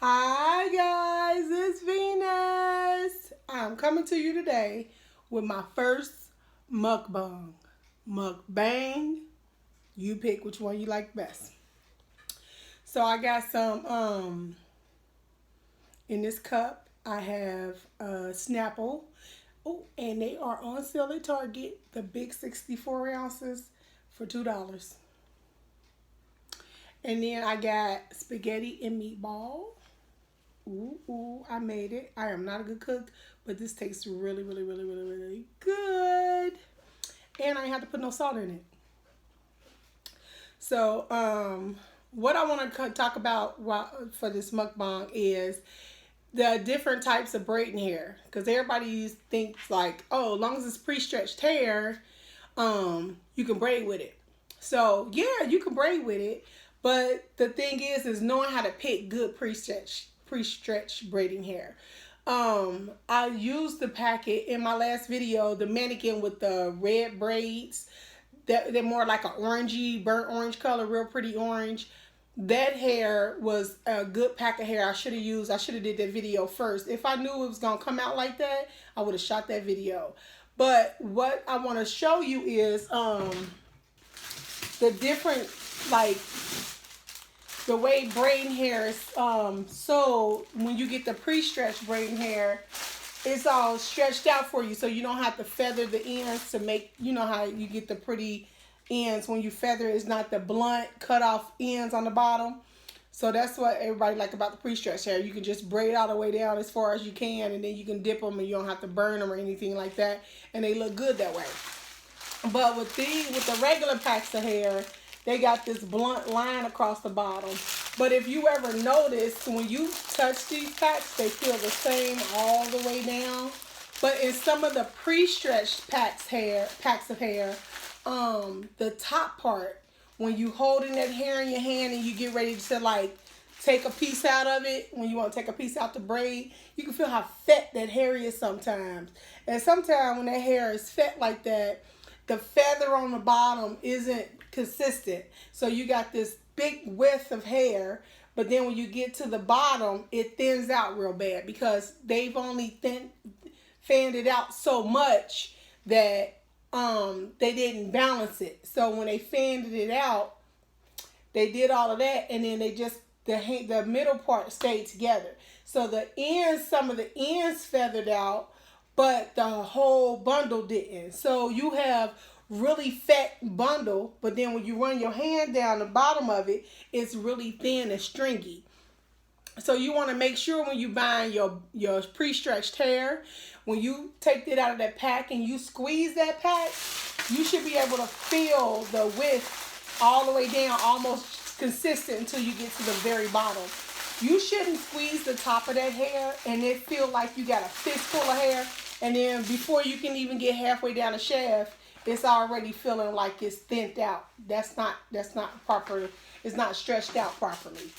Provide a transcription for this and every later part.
Hi guys, it's Venus. I'm coming to you today with my first mukbang. Mukbang. You pick which one you like best. So I got some in this cup. I have Snapple. Oh, and they are on sale at Target. The big 64 ounces for $2. And then I got spaghetti and meatball. Ooh, I made it. I am not a good cook, but this tastes really, really, really, really, really good. And I ain't have to put no salt in it. So, what I want to talk about for this mukbang is the different types of braiding hair. Because everybody thinks like, oh, as long as it's pre-stretched hair, you can braid with it. So, yeah, you can braid with it. But the thing is knowing how to pick good pre-stretch braiding hair. I used the packet in my last video, the mannequin with the red braids. They're more like an orangey, burnt orange color, real pretty orange. That hair was a good pack of hair I should have did that video first. If I knew it was going to come out like that, I would have shot that video. But what I want to show you is the different, like, the way braiding hair is so when you get the pre-stretched braiding hair, it's all stretched out for you, so you don't have to feather the ends to make, you know how you get the pretty ends when you feather. It's not the blunt cut off ends on the bottom. So that's what everybody like about the pre-stretched hair. You can just braid all the way down as far as you can, and then you can dip them and you don't have to burn them or anything like that, and they look good that way. But with the regular packs of hair, they got this blunt line across the bottom. But if you ever notice, when you touch these packs, they feel the same all the way down. But in some of the pre-stretched packs of hair, the top part, when you holding that hair in your hand and you get ready to like take a piece out of it, when you want to take a piece out the braid, you can feel how fat that hair is sometimes. And sometimes when that hair is fat like that, the feather on the bottom isn't consistent. So you got this big width of hair, but then when you get to the bottom, it thins out real bad because they've only fanned it out so much that they didn't balance it. So when they fanned it out, they did all of that, and then they just the middle part stayed together. So some of the ends feathered out, but the whole bundle didn't. So you have really fat bundle, but then when you run your hand down the bottom of it, it's really thin and stringy. So you want to make sure when you buying your pre-stretched hair, when you take it out of that pack and you squeeze that pack, you should be able to feel the width all the way down, almost consistent until you get to the very bottom. You shouldn't squeeze the top of that hair and it feel like you got a fistful of hair, and then before you can even get halfway down the shaft, it's already feeling like it's thinned out. That's not proper. It's not stretched out properly.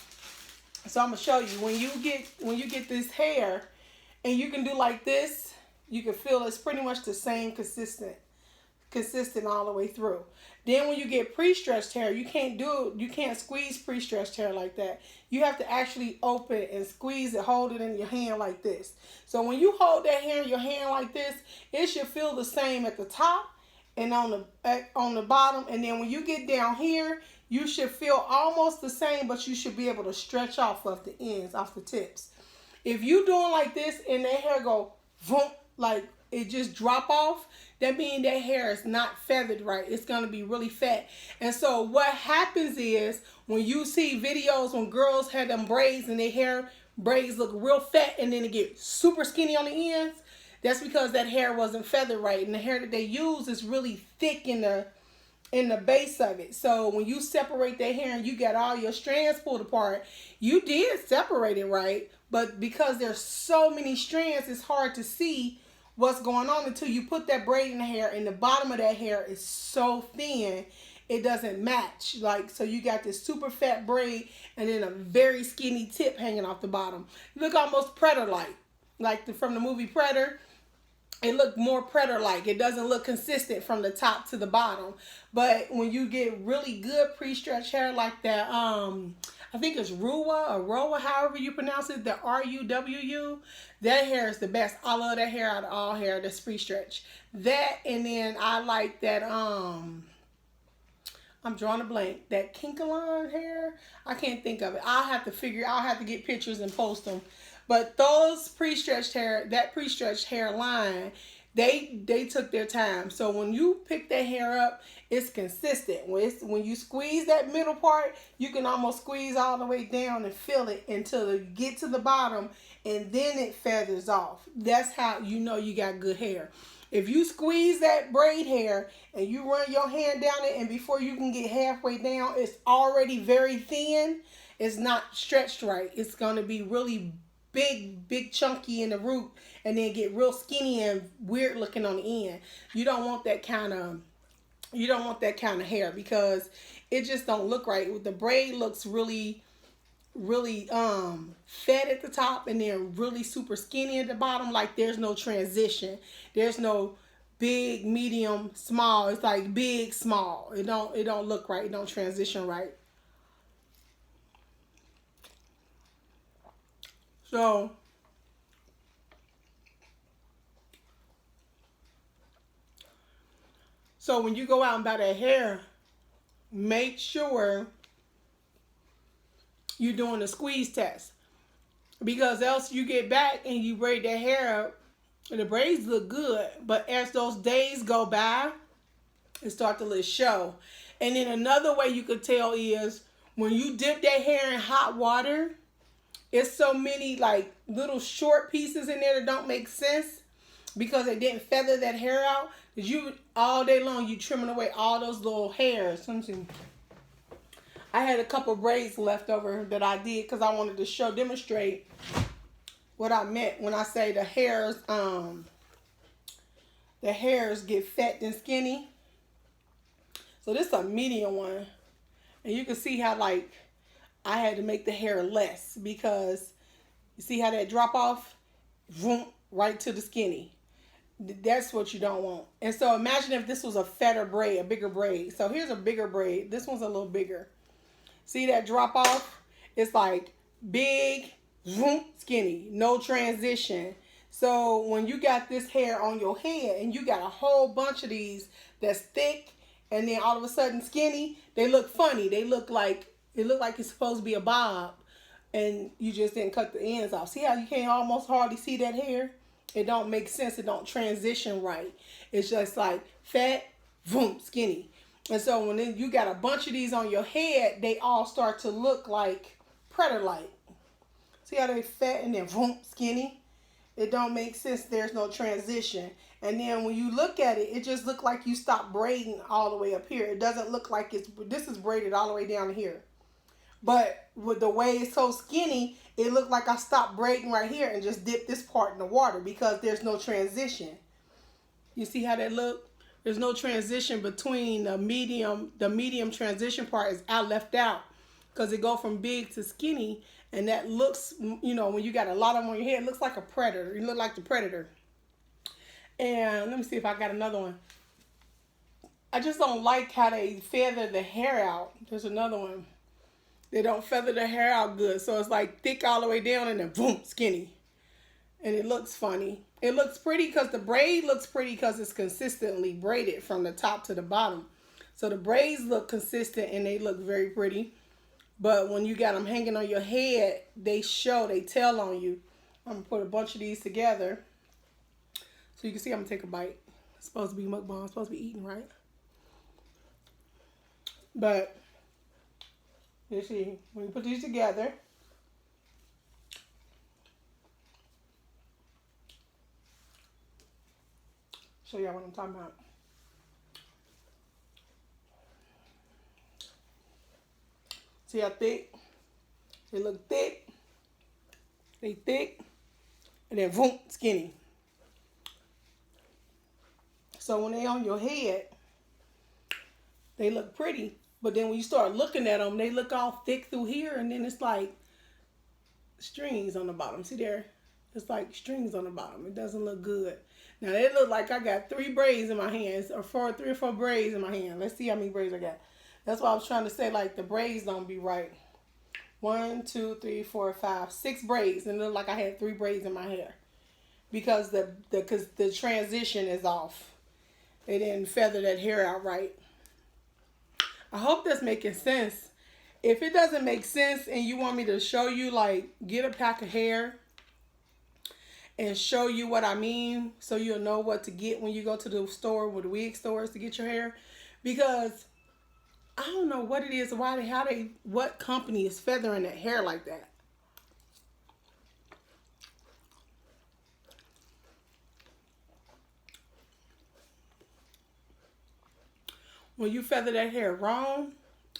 So I'm gonna show you when you get this hair, and you can do like this. You can feel it's pretty much the same consistent all the way through. Then when you get pre-stretched hair, you can't squeeze pre-stretched hair like that. You have to actually open it and squeeze it, hold it in your hand like this. So when you hold that hair in your hand like this, it should feel the same at the top and on the bottom. And then when you get down here, you should feel almost the same, but you should be able to stretch off of the ends, off the tips. If you doing like this and that hair go vroom, like it just drop off, that means that hair is not feathered right. It's going to be really fat. And so what happens is when you see videos when girls have them braids and their hair braids look real fat and then it get super skinny on the ends, that's because that hair wasn't feathered right. And the hair that they use is really thick in the base of it. So when you separate that hair and you got all your strands pulled apart, you did separate it right. But because there's so many strands, it's hard to see what's going on until you put that braid in the hair, and the bottom of that hair is so thin it doesn't match. Like, so you got this super fat braid and then a very skinny tip hanging off the bottom. You look almost Predator-like from the movie Predator. It looked more Predator-like. It doesn't look consistent from the top to the bottom. But when you get really good pre-stretch hair like that, I think it's Ruwa or Rowa, however you pronounce it, the Ruwu. That hair is the best. I love that hair out of all hair, that's pre-stretch. That, and then I like that, I'm drawing a blank. That Kinkalon hair, I can't think of it. I'll have to get pictures and post them. But those pre-stretched hair, that pre-stretched hair line, they took their time. So when you pick that hair up, it's consistent. When you squeeze that middle part, you can almost squeeze all the way down and feel it until you get to the bottom, and then it feathers off. That's how you know you got good hair. If you squeeze that braid hair and you run your hand down it, and before you can get halfway down, it's already very thin, it's not stretched right. It's going to be really big chunky in the root, and then get real skinny and weird looking on the end. You don't want that kind of hair, because it just don't look right. The braid looks really fat at the top, and then really super skinny at the bottom. Like there's no transition. There's no big, medium, small. It's like big, small. It don't look right. It don't transition right. So when you go out and buy that hair, make sure you're doing a squeeze test, because else you get back and you braid that hair up, and the braids look good, but as those days go by, it start to let show. And then another way you could tell is when you dip that hair in hot water, it's so many like little short pieces in there that don't make sense because they didn't feather that hair out. Cause you all day long you trimming away all those little hairs. Let me see. I had a couple braids left over that I did because I wanted to demonstrate what I meant when I say the hairs get fat and skinny. So this is a medium one, and you can see how like I had to make the hair less, because you see how that drop off, vroom, right to the skinny. That's what you don't want. And so imagine if this was a fatter braid, a bigger braid. So here's a bigger braid. This one's a little bigger. See that drop off? It's like big, vroom, skinny, no transition. So when you got this hair on your head and you got a whole bunch of these that's thick and then all of a sudden skinny, they look funny. It look like it's supposed to be a bob, and you just didn't cut the ends off. See how you can't almost hardly see that hair? It don't make sense. It don't transition right. It's just like fat, boom, skinny. And so when you got a bunch of these on your head, they all start to look like predator-like. See how they fat and then boom, skinny? It don't make sense. There's no transition. And then when you look at it, it just look like you stopped braiding all the way up here. It doesn't look like this is braided all the way down here. But with the way it's so skinny, it looked like I stopped braiding right here and just dipped this part in the water because there's no transition. You see how that look? There's no transition between the medium transition part is left out because it go from big to skinny, and that looks, you know, when you got a lot of them on your head, it looks like a predator. You look like the predator. And let me see if I got another one. I just don't like how they feather the hair out. There's another one. They don't feather the hair out good. So it's like thick all the way down and then boom, skinny. And it looks funny. It looks pretty because the braid looks pretty because it's consistently braided from the top to the bottom. So the braids look consistent and they look very pretty. But when you got them hanging on your head, they tell on you. I'm going to put a bunch of these together. So you can see I'm going to take a bite. It's supposed to be mukbang. It's supposed to be eating, right? But you see, when you put these together, show y'all what I'm talking about. See how thick? They look thick. They thick. And then boom, skinny. So when they on your head, they look pretty. But then when you start looking at them, they look all thick through here, and then it's like strings on the bottom. See there? It's like strings on the bottom. It doesn't look good. Now, they look like I got 3 braids in my hands, or 3 or 4 braids in my hand. Let's see how many braids I got. That's why I was trying to say, like, the braids don't be right. One, two, three, four, five, six braids, and it looked like I had 3 braids in my hair because the transition is off. They didn't feather that hair out right. I hope that's making sense. If it doesn't make sense and you want me to show you, like, get a pack of hair and show you what I mean so you'll know what to get when you go to the store with the wig stores to get your hair. Because I don't know what it is, what company is feathering that hair like that. When you feather that hair wrong,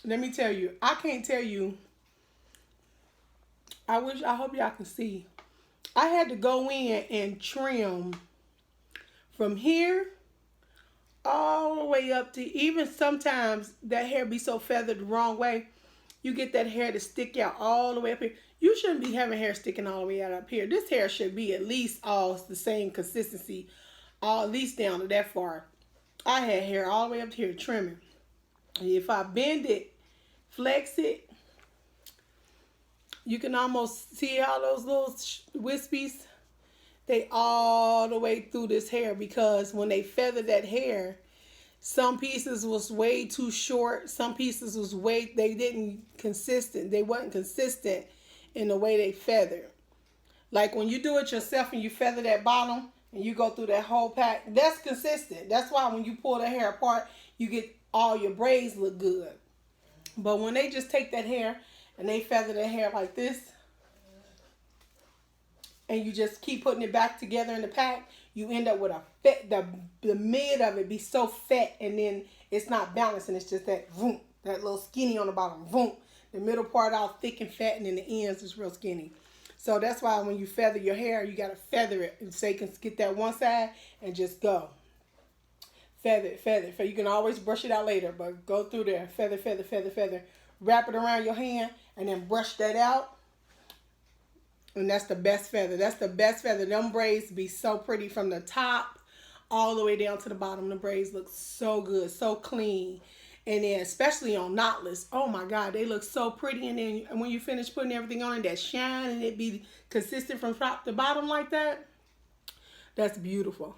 let me tell you, I can't tell you. I hope y'all can see. I had to go in and trim from here all the way up to, even sometimes that hair be so feathered the wrong way, you get that hair to stick out all the way up here. You shouldn't be having hair sticking all the way out up here. This hair should be at least all the same consistency, all at least down to that far. I had hair all the way up here trimming. If I bend it, flex it, you can almost see all those little wispies. They all the way through this hair, because when they feathered that hair, some pieces was way too short. Some pieces was they wasn't consistent in the way they feathered. Like when you do it yourself and you feather that bottom and you go through that whole pack, that's consistent. That's why when you pull the hair apart, you get all your braids look good. But when they just take that hair and they feather that hair like this, and you just keep putting it back together in the pack, you end up with a fat, the mid of it be so fat, and then it's not balanced, and it's just that vroom, that little skinny on the bottom, vroom. The middle part all thick and fat, and then the ends is real skinny. So that's why when you feather your hair, you gotta feather it, and so you can get that one side and just go. Feather it, feather it. You can always brush it out later, but go through there, feather, feather, feather, feather. Wrap it around your hand, and then brush that out. And that's the best feather. That's the best feather. Them braids be so pretty from the top all the way down to the bottom. The braids look so good, so clean. And then especially on knotless, oh my God, they look so pretty. And then when you finish putting everything on it, that shine, and it be consistent from top to bottom like that, that's beautiful.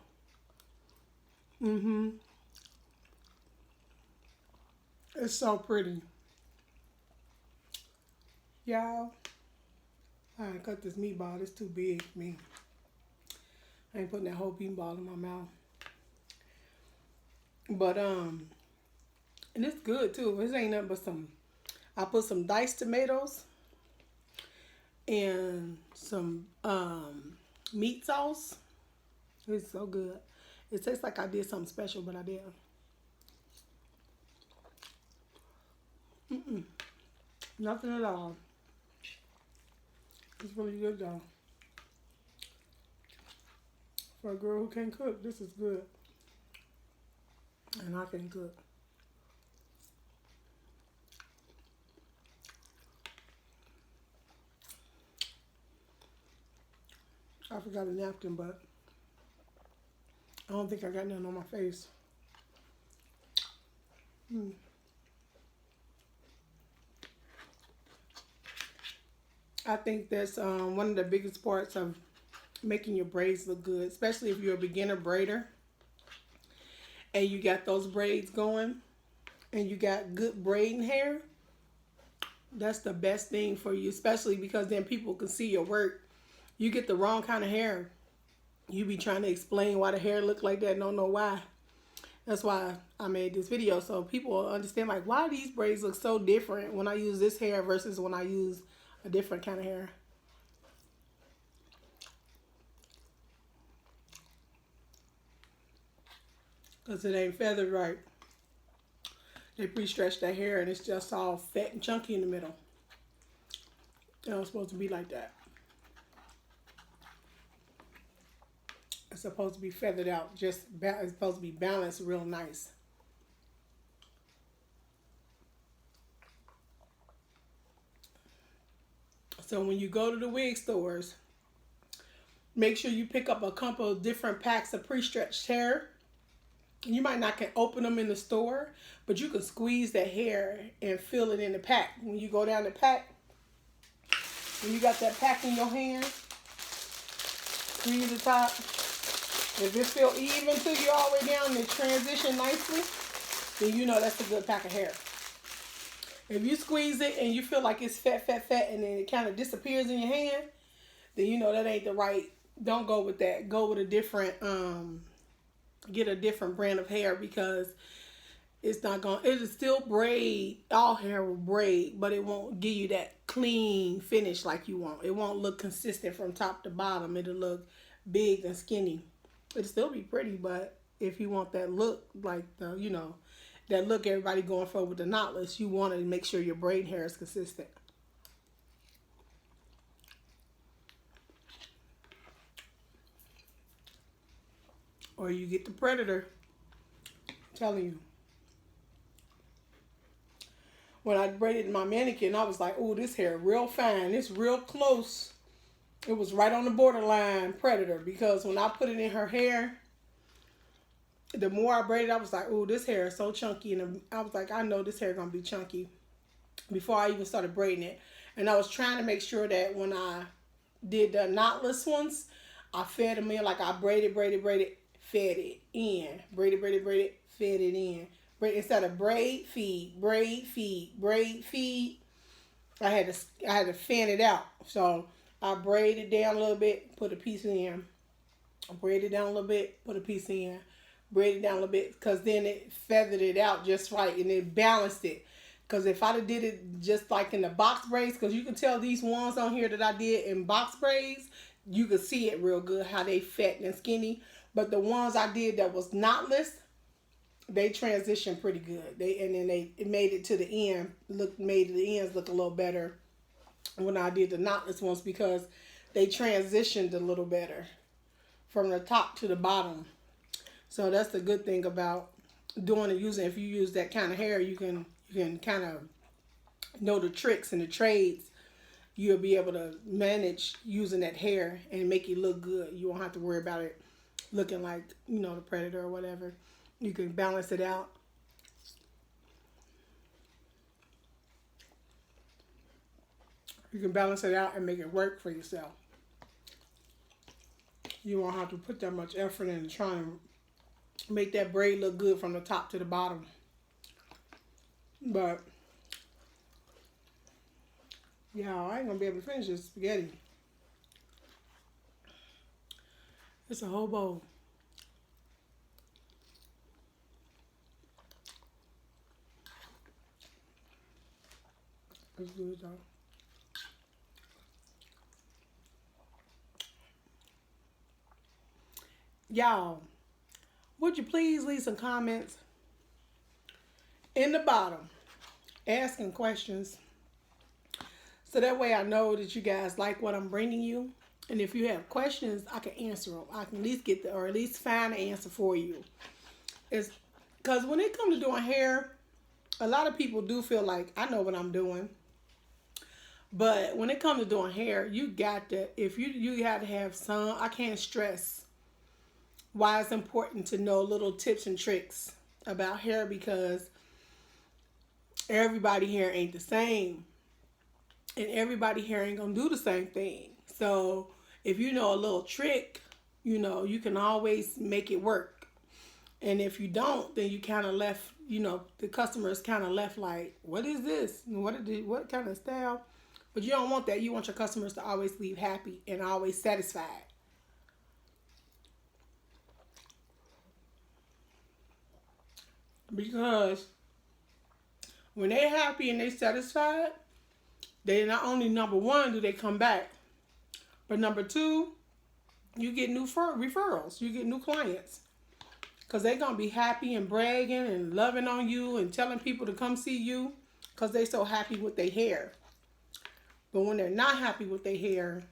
It's so pretty. Y'all, I cut this meatball. It's too big for me. I ain't putting that whole meatball in my mouth. But and it's good too. This ain't nothing but I put some diced tomatoes and some meat sauce. It's so good. It tastes like I did something special, but I didn't. Nothing at all. It's really good though. For a girl who can't cook, this is good. And I can cook. I forgot a napkin, but I don't think I got nothing on my face. I think that's one of the biggest parts of making your braids look good, especially if you're a beginner braider and you got those braids going and you got good braiding hair. That's the best thing for you, especially because then people can see your work. You get the wrong kind of hair, you be trying to explain why the hair look like that and don't know why. That's why I made this video, so people will understand, like, why these braids look so different when I use this hair versus when I use a different kind of hair. Because it ain't feathered right. They pre-stretch that hair and it's just all fat and chunky in the middle. It's not supposed to be like that. It's supposed to be feathered out. It's supposed to be balanced real nice. So when you go to the wig stores, make sure you pick up a couple of different packs of pre-stretched hair. You might not can open them in the store, but you can squeeze that hair and fill it in the pack. When you go down the pack, When you got that pack in your hand, squeeze the top. If it feel even to you all the way down and it transition nicely, then you know that's a good pack of hair. If you squeeze it and you feel like it's fat, and then it kind of disappears in your hand, then you know that ain't the right. Don't go with that. Go with a different, get a different brand of hair, because it's not going to, it'll still braid. All hair will braid, but it won't give you that clean finish like you want. It won't look consistent from top to bottom. It'll look big and skinny. It'll still be pretty, but if you want that look, like the, you know, that look everybody going for with the knotless, you want to make sure your braid hair is consistent. Or you get the Predator. I'm telling you. When I braided my mannequin, I was like, oh, this hair real fine. It's real close. It was right on the borderline Predator, because when I put it in her hair, the more I braided, I was like, oh, this hair is so chunky. And I was like, I know this hair is going to be chunky before I even started braiding it. And I was trying to make sure that when I did the knotless ones, I fed them in. Like I braided, fed it in. Braided, fed it in. Instead of braid, feed, braid, feed, braid, feed, I had to fan it out. So I braided down a little bit, put a piece in. I braided down a little bit, put a piece in. Braided down a little bit, because then it feathered it out just right and it balanced it. Because if I'd have did it just like in the box braids, because you can tell these ones on here that I did in box braids, you could see it real good how they fat and skinny. But the ones I did that was knotless, they transitioned pretty good. It made it to the end, made the ends look a little better when I did the knotless ones, because they transitioned a little better from the top to the bottom. So that's the good thing about doing and using. If you use that kind of hair, you can kind of know the tricks and the trades. You'll be able to manage using that hair and make it look good. You won't have to worry about it looking like, you know, the Predator or whatever. You can balance it out. You can balance it out and make it work for yourself. You won't have to put that much effort into trying to make that braid look good from the top to the bottom. But yeah, I ain't gonna be able to finish this spaghetti. It's a whole bowl. It's good though. Y'all, would you please leave some comments in the bottom asking questions, so that way I know that you guys like what I'm bringing you. And if you have questions, I can answer them. I can at least get or at least find an answer for you. It's because when it comes to doing hair, a lot of people do feel like I know what I'm doing. But when it comes to doing hair, you got to, if you got to have some, I can't stress why it's important to know little tips and tricks about hair, because everybody hair ain't the same. And everybody hair ain't gonna do the same thing. So if you know a little trick, you know, you can always make it work. And if you don't, then you kind of left, you know, the customer is kind of left like, what is this? What kind of style? But you don't want that. You want your customers to always leave happy and always satisfied. Because when they're happy and they satisfied, they not only, number one, do they come back, but number two, you get new referrals. You get new clients. Because they're going to be happy and bragging and loving on you and telling people to come see you because they're so happy with their hair. But when they're not happy with their hair,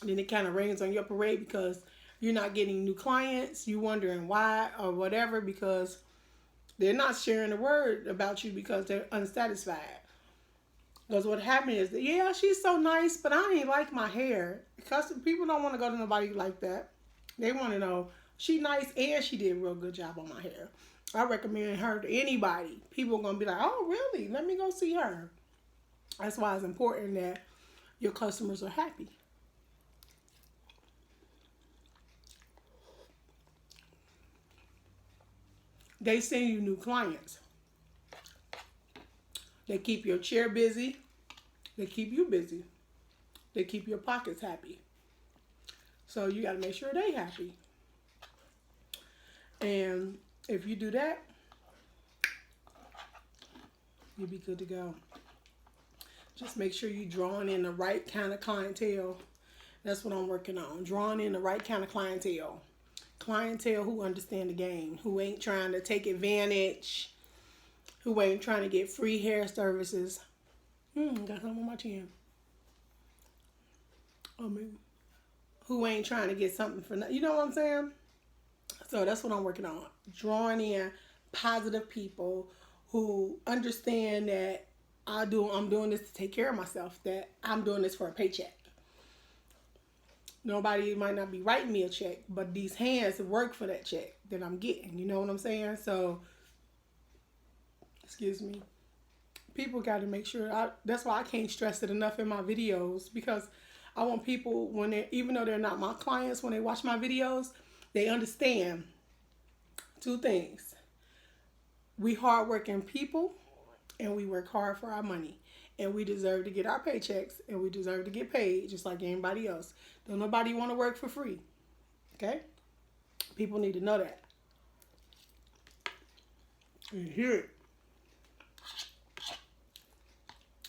then it kind of rains on your parade, because you're not getting new clients. You're wondering why or whatever, because they're not sharing the word about you because they're unsatisfied. Because what happened is that, yeah, she's so nice, but I ain't like my hair. Because people don't want to go to nobody like that. They want to know, she nice and she did a real good job on my hair. I recommend her to anybody. People are going to be like, oh, really? Let me go see her. That's why it's important that your customers are happy. They send you new clients. They keep your chair busy. They keep you busy. They keep your pockets happy. So you got to make sure they happy. And if you do that, you'll be good to go. Just make sure you're drawing in the right kind of clientele. That's what I'm working on. Drawing in the right kind of clientele. Clientele who understand the game, who ain't trying to take advantage, who ain't trying to get free hair services. Got something on my chin. Oh, man. Who ain't trying to get something for nothing. You know what I'm saying? So that's what I'm working on. Drawing in positive people who understand that I'm doing this to take care of myself, that I'm doing this for a paycheck. Nobody might not be writing me a check, but these hands work for that check that I'm getting. You know what I'm saying? So, excuse me. People got to make sure. That's why I can't stress it enough in my videos, because I want people, when they, even though they're not my clients, when they watch my videos, they understand two things. We hardworking people, and we work hard for our money. And we deserve to get our paychecks, and we deserve to get paid just like anybody else. Don't nobody want to work for free. Okay? People need to know that. And hear it.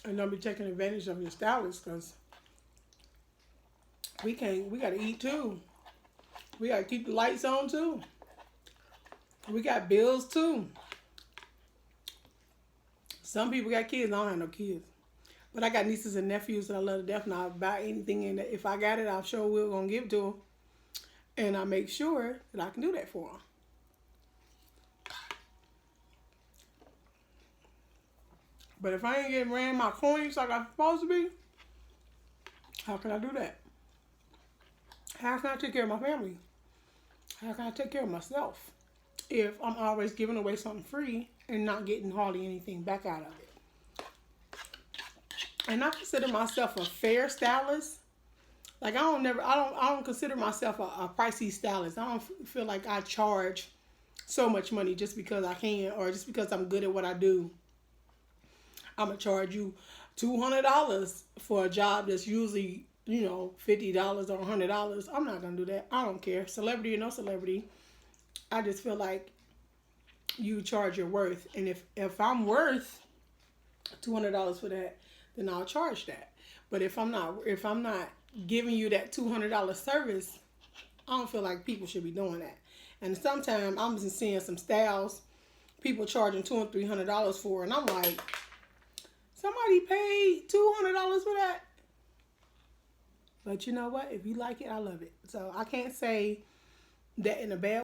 And don't be taking advantage of your stylist, because we got to eat too. We got to keep the lights on too. We got bills too. Some people got kids. I don't have no kids. But I got nieces and nephews that I love to death, and I'll buy anything in that. If I got it, I'm sure we're going to give it to them. And I make sure that I can do that for them. But if I ain't getting ran my coins like I'm supposed to be, how can I do that? How can I take care of my family? How can I take care of myself if I'm always giving away something free and not getting hardly anything back out of it? And I consider myself a fair stylist. Like I don't consider myself a pricey stylist. I don't feel like I charge so much money just because I can, or just because I'm good at what I do. I'm gonna charge you $200 for a job that's usually, $50 or $100. I'm not gonna do that. I don't care, celebrity or no celebrity. I just feel like you charge your worth, and if I'm worth $200 for that, then I'll charge that. But if I'm not giving you that $200 service, I don't feel like people should be doing that. And sometimes I'm just seeing some styles people charging $200 and $300 for, and I'm like, somebody paid $200 for that. But you know what? If you like it, I love it. So I can't say that in a bad